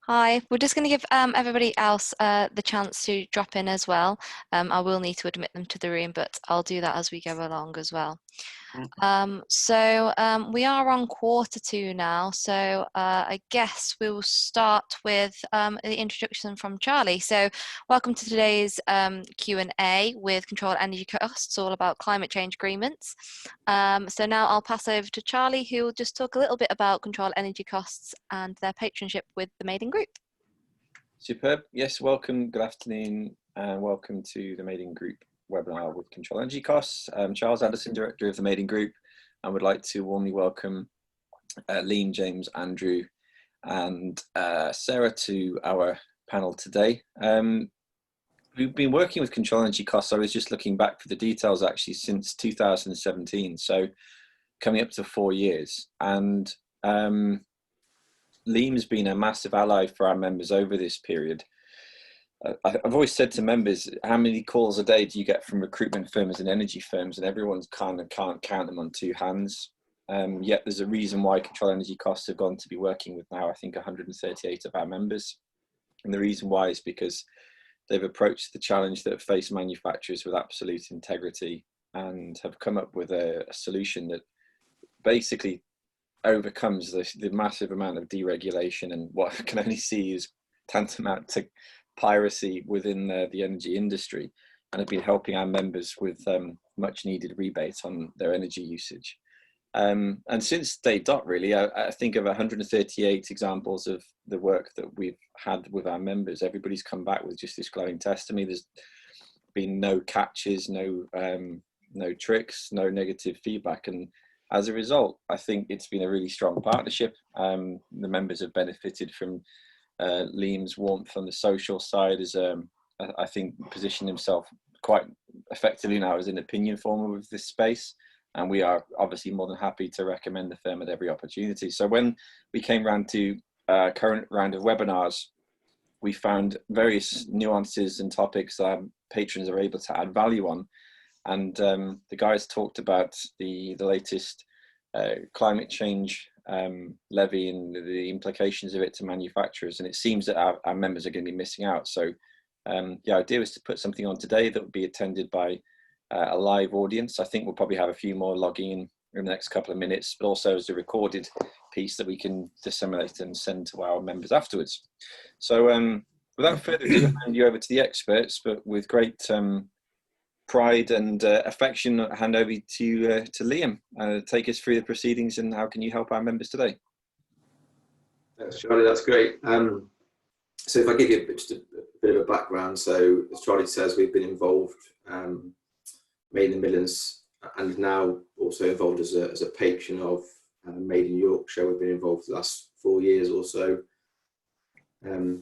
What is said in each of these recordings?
Hi, we're just going to give everybody else the chance to drop in as well. I will need to admit them to the room, but I'll do that as we go along as well. We are on quarter two now, so I guess we will start with the introduction from Charlie. So welcome to today's Q&A with Controlled Energy Costs, all about climate change agreements. So now I'll pass over to Charlie, who will just talk a little bit about controlled energy costs and their patronship with the Made in Group. Superb. Yes, welcome. Good afternoon, and welcome to the Made in Group webinar with Controlled Energy Costs. I'm Charles Addison, Director of the Made in Group, and would like to warmly welcome Liam, James, Andrew, and Sarah to our panel today. We've been working with Controlled Energy Costs. I was just looking back for the details actually since 2017, so coming up to 4 years. And Liam's been a massive ally for our members over this period. I've always said to members, how many calls a day do you get from recruitment firms and energy firms? And everyone's kind of can't count them on two hands. Yet there's a reason why Controlled Energy Costs have gone to be working with now, I think, 138 of our members. And the reason why is because they've approached the challenge that face manufacturers with absolute integrity and have come up with a solution that basically overcomes the massive amount of deregulation and what I can only see is tantamount to piracy within the energy industry, and have been helping our members with much needed rebates on their energy usage. And since day dot, really, I think of 138 examples of the work that we've had with our members. Everybody's come back with just this glowing testimony. There's been no catches, no tricks, no negative feedback, and as a result, I think it's been a really strong partnership. The members have benefited from Liam's warmth on the social side, as I think positioned himself quite effectively now as an opinion former with this space. And we are obviously more than happy to recommend the firm at every opportunity. So when we came round to current round of webinars, we found various nuances and topics that our patrons are able to add value on. And the guys talked about the latest climate change levy and the implications of it to manufacturers, and it seems that our members are going to be missing out. So the idea was to put something on today that would be attended by a live audience. I think we'll probably have a few more logging in the next couple of minutes, but also as a recorded piece that we can disseminate and send to our members afterwards. So without further ado, I'll hand you over to the experts, but with great pride and affection, I'll hand over to Liam. Take us through the proceedings and how can you help our members today? Thanks, Charlie, that's great. So if I give you just a bit of a background, so as Charlie says, we've been involved, Made in the Millions, and now also involved as a patron of Made in Yorkshire. We've been involved for the last 4 years or so.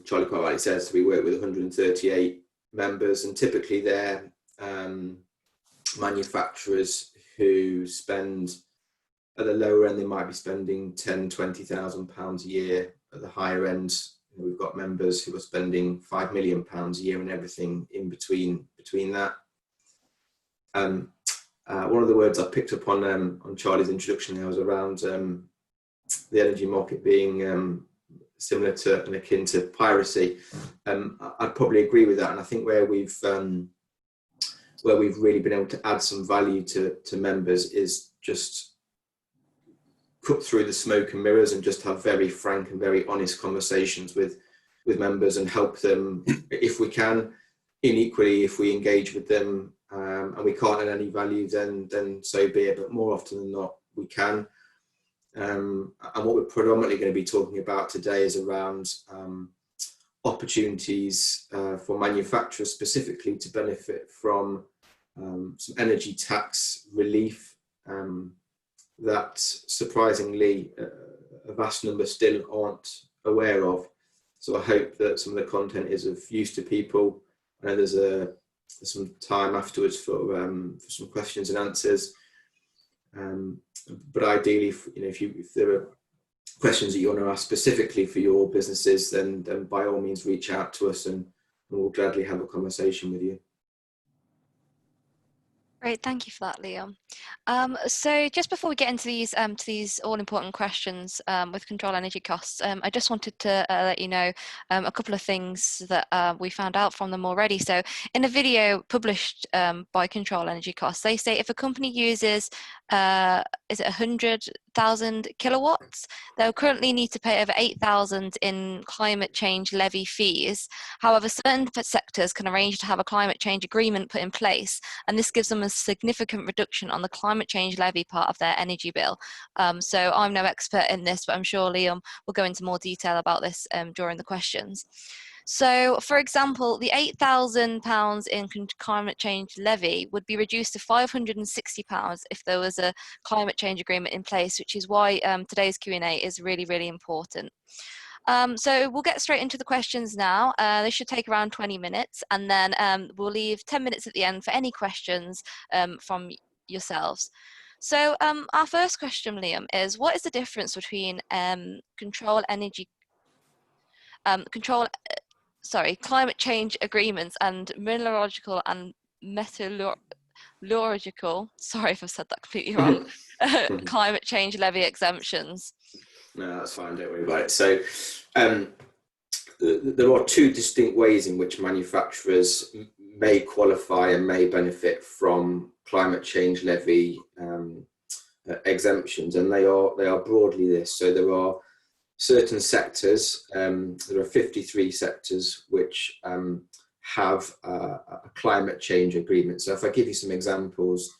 Charlie quite rightly says we work with 138 members, and typically they're manufacturers who spend, at the lower end, they might be spending £10,000–20,000 a year. At the higher end, we've got members who are spending £5 million a year, and everything in between that. One of the words I picked up on Charlie's introduction there was around the energy market being similar to and akin to piracy. I'd probably agree with that, and I think where we've really been able to add some value to members is just cut through the smoke and mirrors and just have very frank and very honest conversations with members and help them if we can. And equally, if we engage with them and we can't add any value, then so be it. But more often than not, we can. And what we're predominantly going to be talking about today is around opportunities for manufacturers specifically to benefit from some energy tax relief that surprisingly a vast number still aren't aware of. So I hope that some of the content is of use to people. I know there's some time afterwards for some questions and answers. But ideally, if there are questions that you want to ask specifically for your businesses, then by all means reach out to us and we'll gladly have a conversation with you. Great, thank you for that, Liam. So just before we get into these all-important questions with control energy costs, I just wanted to let you know a couple of things that we found out from them already. So in a video published by Control Energy Costs, they say if a company uses, is it 100,000 kilowatts, they'll currently need to pay over 8,000 in climate change levy fees. However, certain sectors can arrange to have a climate change agreement put in place, and this gives them a significant reduction on the climate change levy part of their energy bill. So I'm no expert in this, but I'm sure Liam will go into more detail about this during the questions. So, for example, the £8,000 in climate change levy would be reduced to £560 if there was a climate change agreement in place, which is why today's Q&A is really, really important. So we'll get straight into the questions now. They should take around 20 minutes, and then we'll leave 10 minutes at the end for any questions from yourselves. So our first question, Liam, is what is the difference between climate change agreements and mineralogical and metallurgical, sorry if I've said that completely wrong, climate change levy exemptions? No, that's fine, don't worry about it. So there are two distinct ways in which manufacturers may qualify and may benefit from climate change levy exemptions, and they are broadly this. So there are certain sectors, there are 53 sectors which have a climate change agreement. So if I give you some examples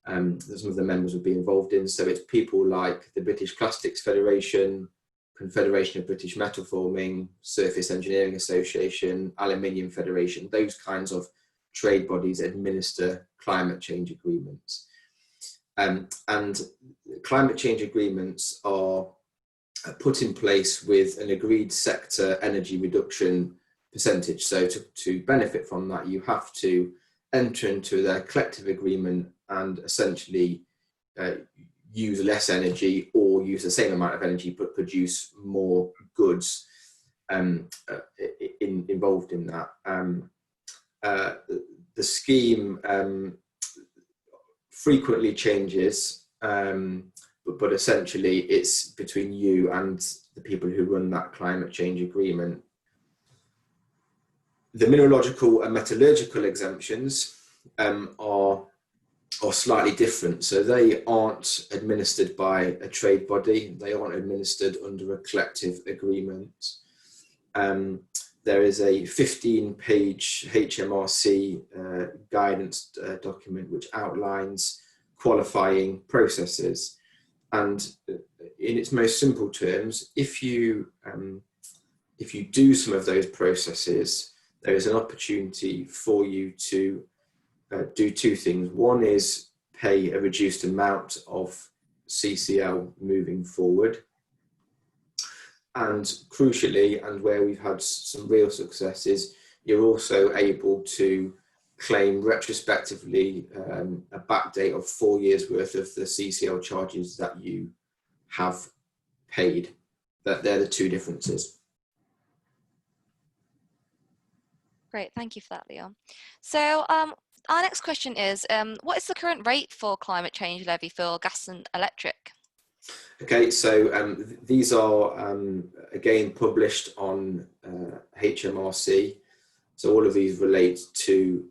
that some of the members would be involved in, so it's people like the British Plastics Federation, Confederation of British Metal Forming, Surface Engineering Association, Aluminium Federation, those kinds of trade bodies administer climate change agreements. And climate change agreements are put in place with an agreed sector energy reduction percentage. So to benefit from that, you have to enter into their collective agreement and essentially use less energy or use the same amount of energy but produce more goods involved in that. The scheme frequently changes, but essentially it's between you and the people who run that climate change agreement. The mineralogical and metallurgical exemptions are slightly different. So they aren't administered by a trade body. They aren't administered under a collective agreement. There is a 15-page HMRC guidance document which outlines qualifying processes. And in its most simple terms, if you do some of those processes, there is an opportunity for you to do two things. One is pay a reduced amount of CCL moving forward. And crucially, and where we've had some real successes, you're also able to claim retrospectively a backdate of 4 years worth of the CCL charges that you have paid. They're the two differences. Great, thank you for that, Leon. So our next question is, what is the current rate for climate change levy for gas and electric? Okay, so these are again published on HMRC. So all of these relate to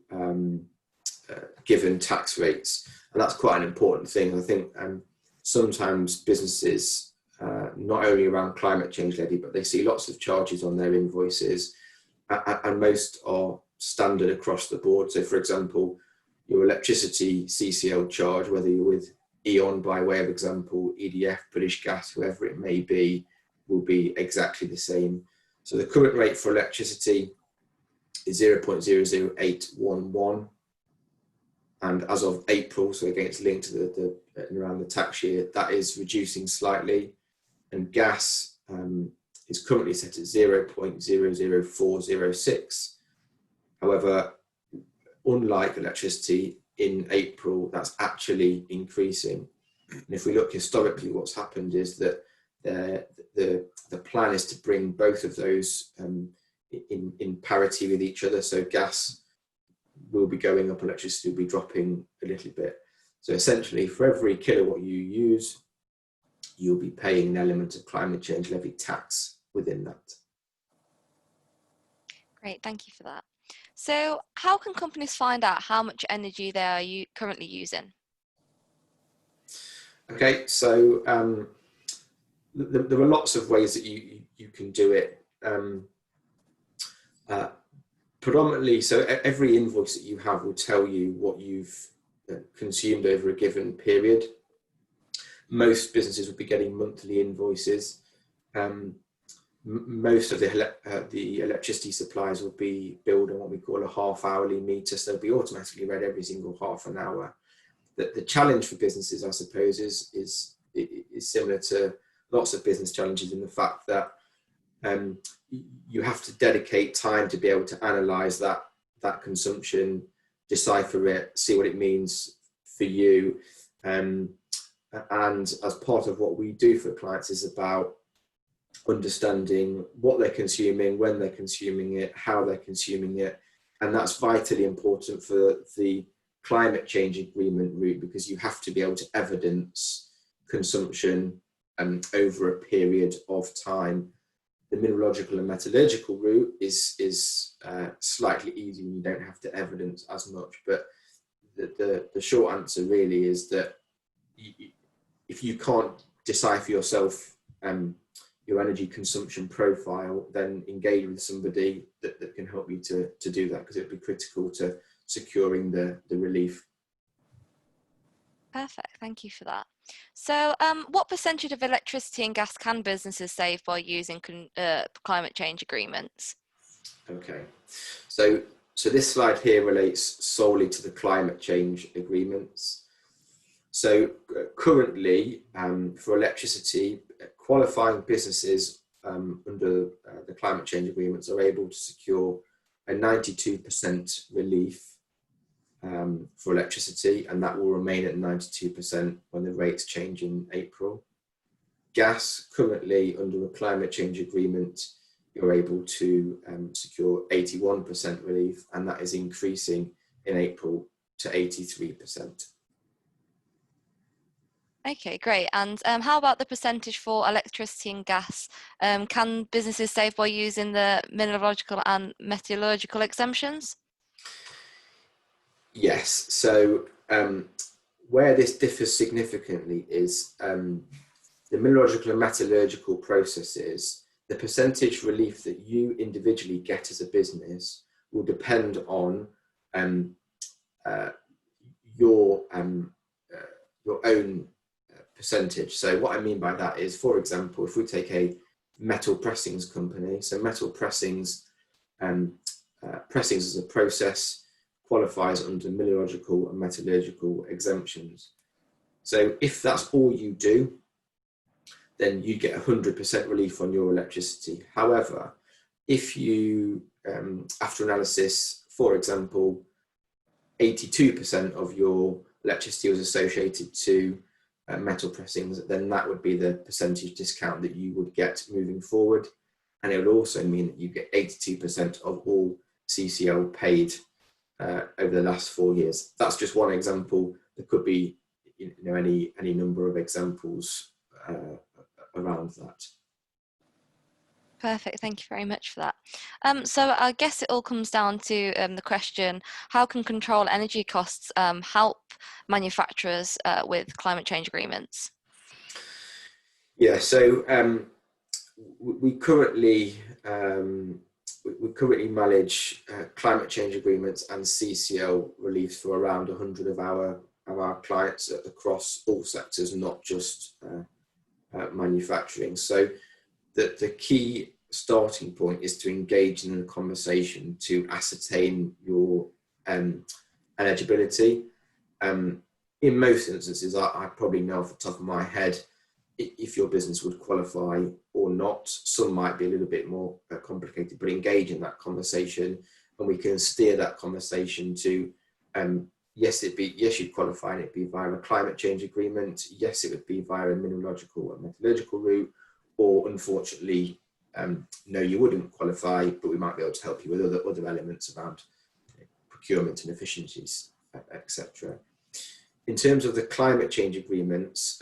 given tax rates, and that's quite an important thing. I think sometimes businesses, not only around climate change levy, but they see lots of charges on their invoices, and most are standard across the board. So for example, your electricity CCL charge, whether you're with E.ON by way of example, EDF, British Gas, whoever it may be, will be exactly the same. So the current rate for electricity is 0.00811, and as of April, so again it's linked to around the tax year, that is reducing slightly, and gas is currently set at 0.00406. However, unlike electricity, in April, that's actually increasing. And if we look historically, what's happened is that the plan is to bring both of those in parity with each other. So gas will be going up, electricity will be dropping a little bit. So essentially, for every kilowatt you use, you'll be paying an element of climate change levy tax within that. Great, thank you for that. So how can companies find out how much energy they are currently using? Okay, so there are lots of ways that you can do it. Predominantly, so every invoice that you have will tell you what you've consumed over a given period. Most businesses will be getting monthly invoices. Most of the electricity suppliers will be billed on what we call a half-hourly meter, so they'll be automatically read every single half an hour. The challenge for businesses, I suppose, is similar to lots of business challenges in the fact that you have to dedicate time to be able to analyse that consumption, decipher it, see what it means for you. And as part of what we do for clients is about understanding what they're consuming, when they're consuming it, how they're consuming it. And that's vitally important for the climate change agreement route, because you have to be able to evidence consumption over a period of time. The mineralogical and metallurgical route is slightly easier, and you don't have to evidence as much. But the short answer really is that if you can't decipher yourself your energy consumption profile, then engage with somebody that can help you to do that, because it would be critical to securing the relief. Perfect, thank you for that. So what percentage of electricity and gas can businesses save by using climate change agreements? Okay, so this slide here relates solely to the climate change agreements. So currently, for electricity, qualifying businesses under the climate change agreements are able to secure a 92% relief for electricity, and that will remain at 92% when the rates change in April. Gas, currently under a climate change agreement, you're able to secure 81% relief, and that is increasing in April to 83%. Okay, great. And how about the percentage for electricity and gas? Can businesses save by using the mineralogical and metallurgical exemptions? Yes. So where this differs significantly is the mineralogical and metallurgical processes. The percentage relief that you individually get as a business will depend on your own percentage. So what I mean by that is, for example, if we take a metal pressings company, so metal pressings, pressings as a process qualifies under mineralogical and metallurgical exemptions. So if that's all you do, then you get 100% relief on your electricity. However, if you, after analysis, for example, 82% of your electricity was associated to metal pressings, then that would be the percentage discount that you would get moving forward. And it would also mean that you get 82% of all CCL paid over the last 4 years. That's just one example. There could be any number of examples around that. Perfect, thank you very much for that. So I guess it all comes down to the question, how can control energy costs help manufacturers with climate change agreements? Yeah, so we currently manage climate change agreements and CCL relief for around 100 of our clients across all sectors, not just manufacturing. So the key starting point is to engage in a conversation to ascertain your eligibility. In most instances, I probably know off the top of my head if your business would qualify or not. Some might be a little bit more complicated, but engage in that conversation, and we can steer that conversation to yes, you'd qualify, and it'd be via a climate change agreement. Yes, it would be via a mineralogical and metallurgical route, or unfortunately, no, you wouldn't qualify, but we might be able to help you with other elements around procurement and efficiencies, etc. In terms of the climate change agreements,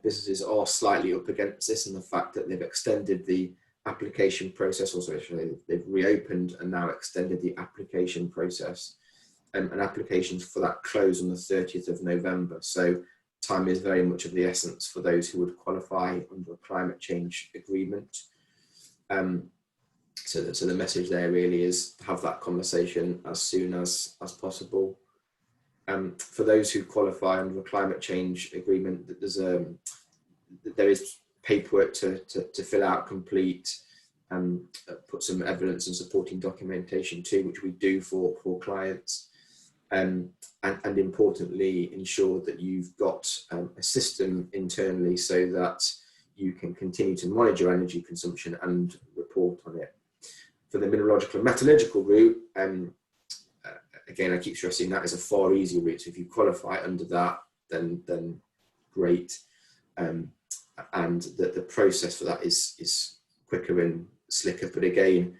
businesses are slightly up against this, and the fact that they've extended the application process, also actually they've reopened and now extended the application process, and applications for that close on the 30th of November. So time is very much of the essence for those who would qualify under a climate change agreement. So the message there really is have that conversation as soon as possible. For those who qualify under a climate change agreement, there is paperwork to fill out, complete, put some evidence and supporting documentation too, which we do for clients, and importantly ensure that you've got a system internally so that you can continue to monitor your energy consumption and report on it. For the mineralogical and metallurgical route, again, I keep stressing that is a far easier route. So if you qualify under that, then great. And that the process for that is quicker and slicker. But again,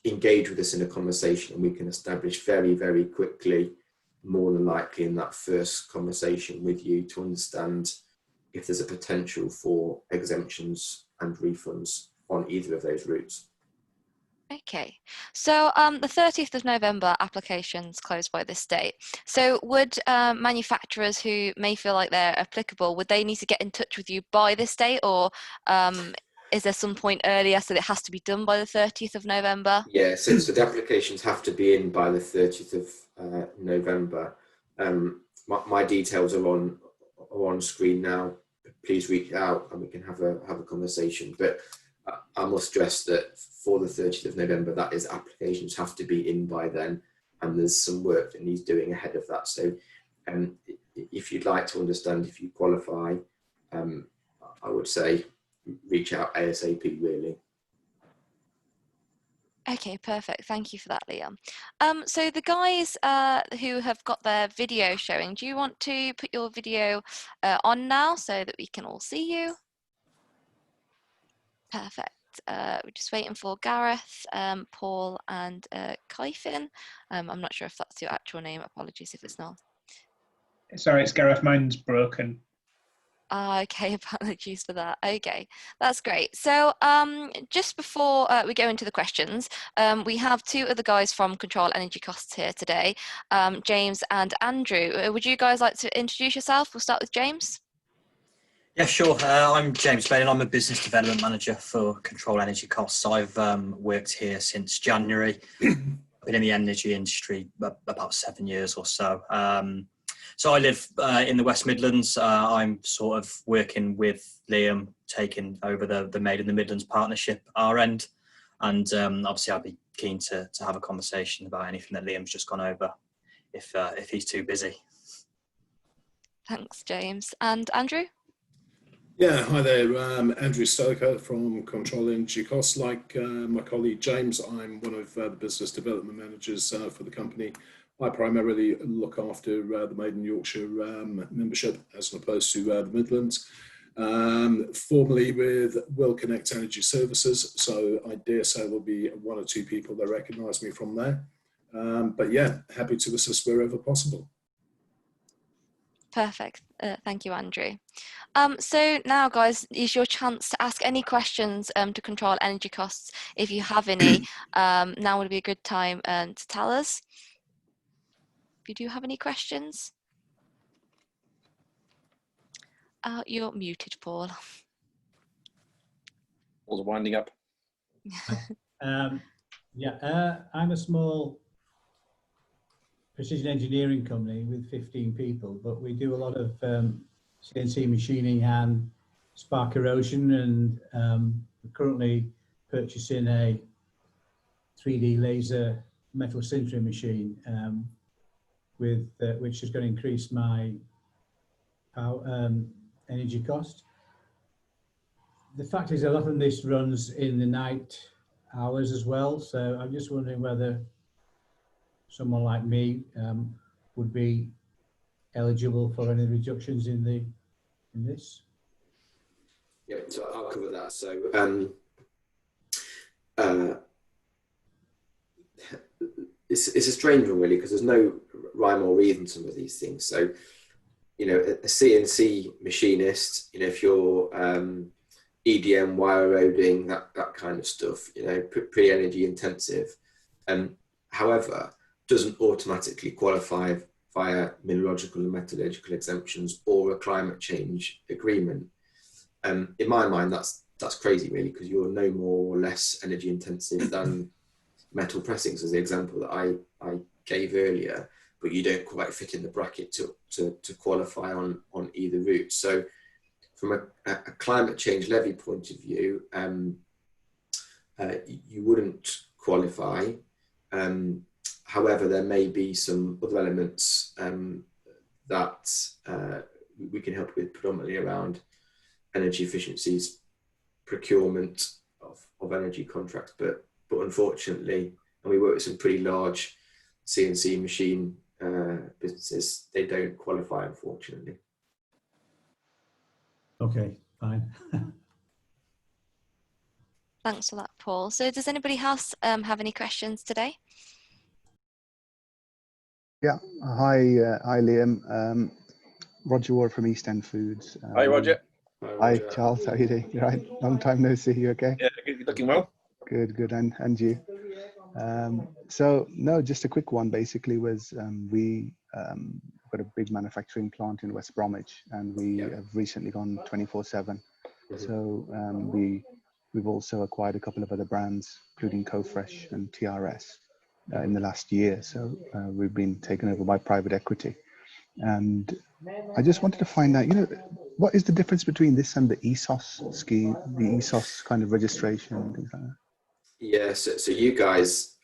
engage with us in a conversation and we can establish very, very quickly, more than likely in that first conversation with you, to understand if there's a potential for exemptions and refunds on either of those routes. Okay, so the 30th of November applications close by this date. So would manufacturers who may feel like they're applicable, would they need to get in touch with you by this date, or is there some point earlier so that it has to be done by the 30th of November? Yeah, so the applications have to be in by the 30th of November. My details are on screen now. Please reach out and we can have a conversation. But I must stress that for the 30th of November, that is, applications have to be in by then, and there's some work that needs doing ahead of that. So if you'd like to understand if you qualify, I would say reach out ASAP, really. Okay, perfect. Thank you for that, Liam. So the guys who have got their video showing, do you want to put your video on now so that we can all see you? Perfect. We're just waiting for Gareth, Paul and Kaifin. I'm not sure if that's your actual name. Apologies if it's not. Sorry, it's Gareth. Mine's broken. Okay, apologies for that. Okay, that's great. So just before we go into the questions, we have two other guys from Control Energy Costs here today, James and Andrew. Would you guys like to introduce yourself? We'll start with James. Yeah, sure. I'm James Bain. I'm a business development manager for Control Energy Costs. I've worked here since January. Been in the energy industry about 7 years or so. So I live in the West Midlands. I'm sort of working with Liam, taking over the Made in the Midlands partnership, our end. And obviously I'd be keen to have a conversation about anything that Liam's just gone over, if he's too busy. Thanks, James. And Andrew? Yeah, hi there. Andrew Stoker from Control Energy Costs. Like my colleague James, I'm one of the business development managers for the company. I primarily look after the Made in Yorkshire membership as opposed to the Midlands. Formerly with Will Connect Energy Services, so I dare say there'll be one or two people that recognise me from there. But yeah, happy to assist wherever possible. Perfect. Thank you, Andrew. So now, guys, is your chance to ask any questions to Control Energy Costs if you have any. Now would be a good time to tell us if you do have any questions. You're muted, Paul. Paul's winding up. I'm a small precision engineering company with 15 people, but we do a lot of CNC machining and spark erosion, and we're currently purchasing a 3D laser metal sintering machine which is going to increase my power, energy cost. The fact is, a lot of this runs in the night hours as well, so I'm just wondering whether someone like me would be eligible for any reductions in this. Yeah, so I'll cover that. So it's a strange one really, because there's no rhyme or reason to some of these things. So, you know, a CNC machinist, you know, if you're EDM, wire eroding, that kind of stuff, you know, pretty energy intensive. However, doesn't automatically qualify via mineralogical and metallurgical exemptions or a climate change agreement. In my mind, that's crazy really, because you're no more or less energy intensive than metal pressings, as the example that I gave earlier, but you don't quite fit in the bracket to qualify on either route. So from a climate change levy point of view, you wouldn't qualify. However, there may be some other elements that we can help with, predominantly around energy efficiencies, procurement of energy contracts, but unfortunately, and we work with some pretty large CNC machine businesses, they don't qualify, unfortunately. Okay, fine. Thanks for that, Paul. So does anybody else have any questions today? Yeah, hi Liam. Roger Ward from East End Foods. Hi, Roger. Hi, Charles. How are you doing? You right? Long time no see. You okay? Yeah, good, looking well. Good, and you? So no, just a quick one. Basically, was we got a big manufacturing plant in West Bromwich, and we have recently gone 24/7. So we've also acquired a couple of other brands, including CoFresh and TRS, in the last year. So we've been taken over by private equity, and I just wanted to find out, you know, what is the difference between this and the ESOS scheme, the ESOS kind of registration and things like that? Yeah, so you guys,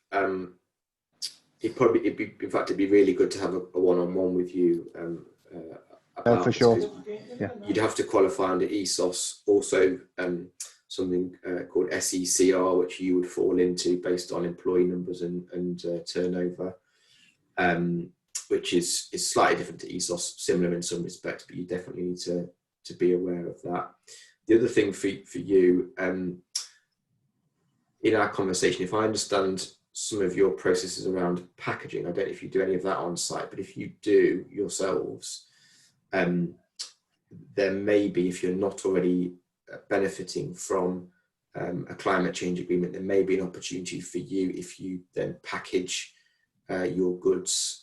it'd be really good to have a one-on-one with you about for sure. Yeah, you'd have to qualify under ESOS, also something called SECR, which you would fall into based on employee numbers and turnover, which is slightly different to ESOS, similar in some respects, but you definitely need to be aware of that. The other thing for you, in our conversation, if I understand some of your processes around packaging, I don't know if you do any of that on site, but if you do yourselves, there may be, if you're not already benefiting from a climate change agreement, there may be an opportunity for you if you then package your goods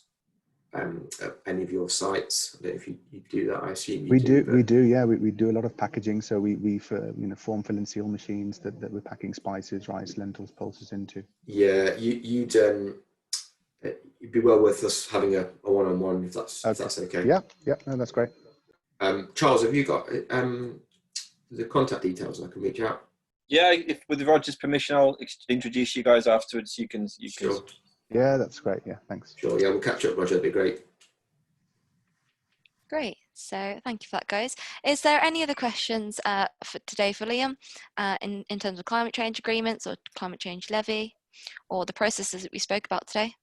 at any of your sites. I don't know if you do that. I assume we do. Yeah, we do a lot of packaging. So we form, fill and seal machines that we're packing spices, rice, lentils, pulses into. Yeah, you'd be well worth us having a one-on-one if that's okay. Yeah, no, that's great. Charles, have you got the contact details and I can reach out? Yeah, if with Roger's permission, I'll introduce you guys afterwards. You can. Sure. Yeah, that's great. Yeah, thanks. Sure. Yeah, we'll catch up, Roger. That'd be great. Great. So thank you for that, guys. Is there any other questions for today for Liam in terms of climate change agreements or climate change levy or the processes that we spoke about today?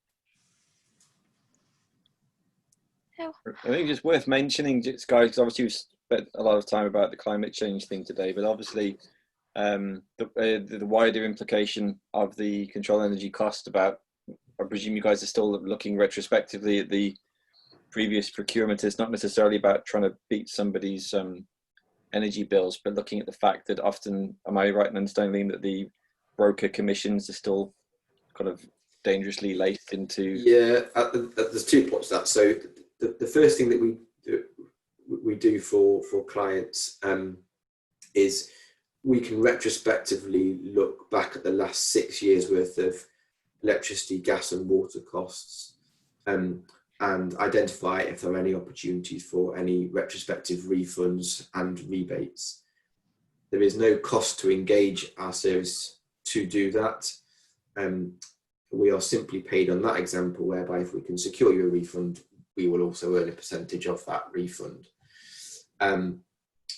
No. I think it's worth mentioning, guys, because obviously we've spent a lot of time about the climate change thing today, but obviously the wider implication of the control energy cost about, I presume you guys are still looking retrospectively at the previous procurement. It's not necessarily about trying to beat somebody's energy bills, but looking at the fact that often, am I right in understanding that the broker commissions are still kind of dangerously laced into? Yeah, there's 2 points to that. So the first thing that we do for clients is we can retrospectively look back at the last 6 years worth of electricity, gas and water costs and identify if there are any opportunities for any retrospective refunds and rebates. There is no cost to engage our service to do that. We are simply paid on that example, whereby if we can secure you a refund, we will also earn a percentage of that refund.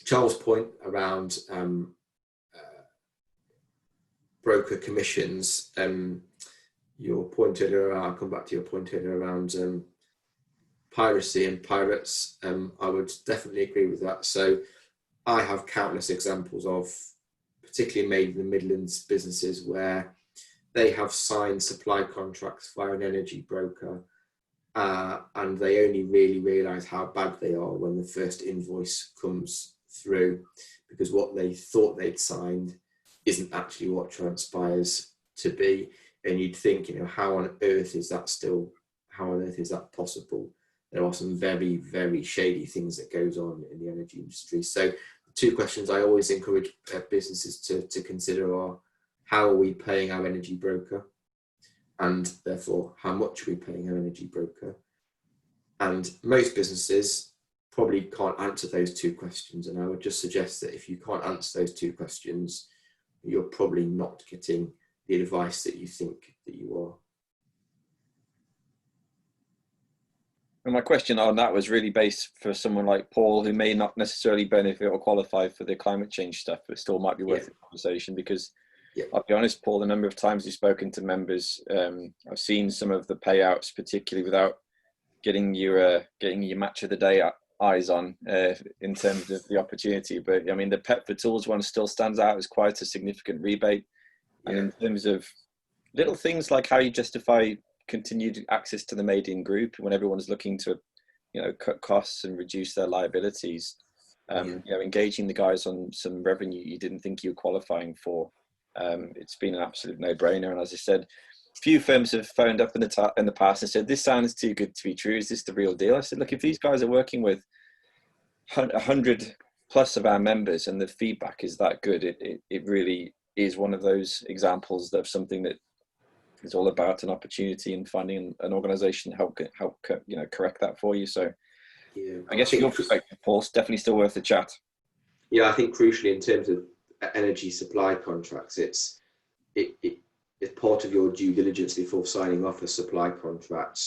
Charles' point around broker commissions, your point earlier, I'll come back to your point earlier around piracy and pirates. I would definitely agree with that. So I have countless examples of, particularly made in the Midlands businesses, where they have signed supply contracts via an energy broker, and they only really realise how bad they are when the first invoice comes through, because what they thought they'd signed isn't actually what transpires to be. And you'd think, you know, how on earth is that possible? There are some very, very shady things that goes on in the energy industry. So the two questions I always encourage businesses to consider are, how are we paying our energy broker? And therefore, how much are we paying our energy broker? And most businesses probably can't answer those two questions. And I would just suggest that if you can't answer those two questions, you're probably not getting the advice that you think that you are. And my question on that was really based for someone like Paul, who may not necessarily benefit or qualify for the climate change stuff, but still might be worth a conversation. Because I'll be honest, Paul, the number of times you've spoken to members, I've seen some of the payouts, particularly without getting your match of the day eyes on in terms of the opportunity. But I mean, the Pet for Tools one still stands out as quite a significant rebate. And in terms of little things like how you justify continued access to the Made-in group when everyone's looking to, you know, cut costs and reduce their liabilities, you know, engaging the guys on some revenue you didn't think you were qualifying for, it's been an absolute no-brainer. And as I said, few firms have phoned up in the past and said, this sounds too good to be true, is this the real deal? I said, look, if these guys are working with 100 plus of our members and the feedback is that good, it really is one of those examples of something that is all about an opportunity and finding an organization to help you know, correct that for you. So I guess from your perspective, Paul, it's definitely still worth the chat. Yeah, I think crucially in terms of energy supply contracts, it's part of your due diligence before signing off a supply contract.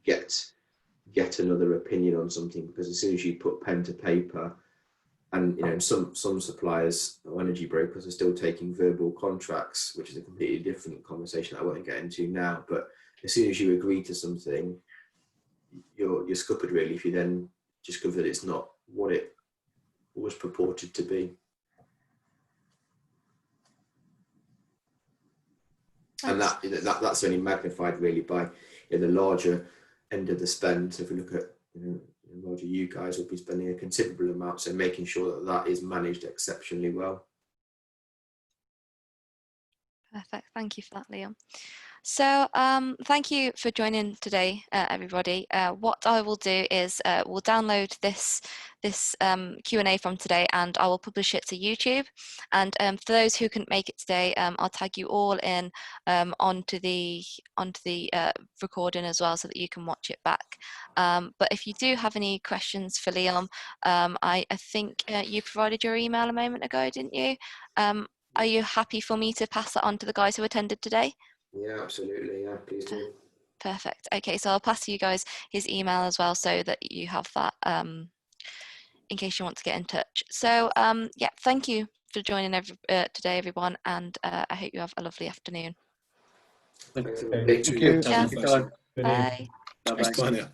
Get another opinion on something, because as soon as you put pen to paper, and you know, some suppliers or energy brokers are still taking verbal contracts, which is a completely different conversation I won't get into now. But as soon as you agree to something, you're scuppered really if you then discover that it's not what it was purported to be. And that's only magnified really by, you know, the larger end of the spend. So if we look at, you know, Roger, you guys will be spending a considerable amount, so making sure that that is managed exceptionally well. Perfect. Thank you for that, Liam. So thank you for joining today, everybody. What I will do is we'll download this Q&A from today, and I will publish it to YouTube. And for those who couldn't make it today, I'll tag you all in onto the recording as well, so that you can watch it back. But if you do have any questions for Liam, I think you provided your email a moment ago, didn't you? Are you happy for me to pass it on to the guys who attended today? Yeah, absolutely. Yeah, please do. Perfect. Okay, so I'll pass you guys his email as well, so that you have that in case you want to get in touch. So yeah, thank you for joining today, everyone, and I hope you have a lovely afternoon. Thank you. Thank you. Yeah. Thanks. Bye. Thanks, bye now.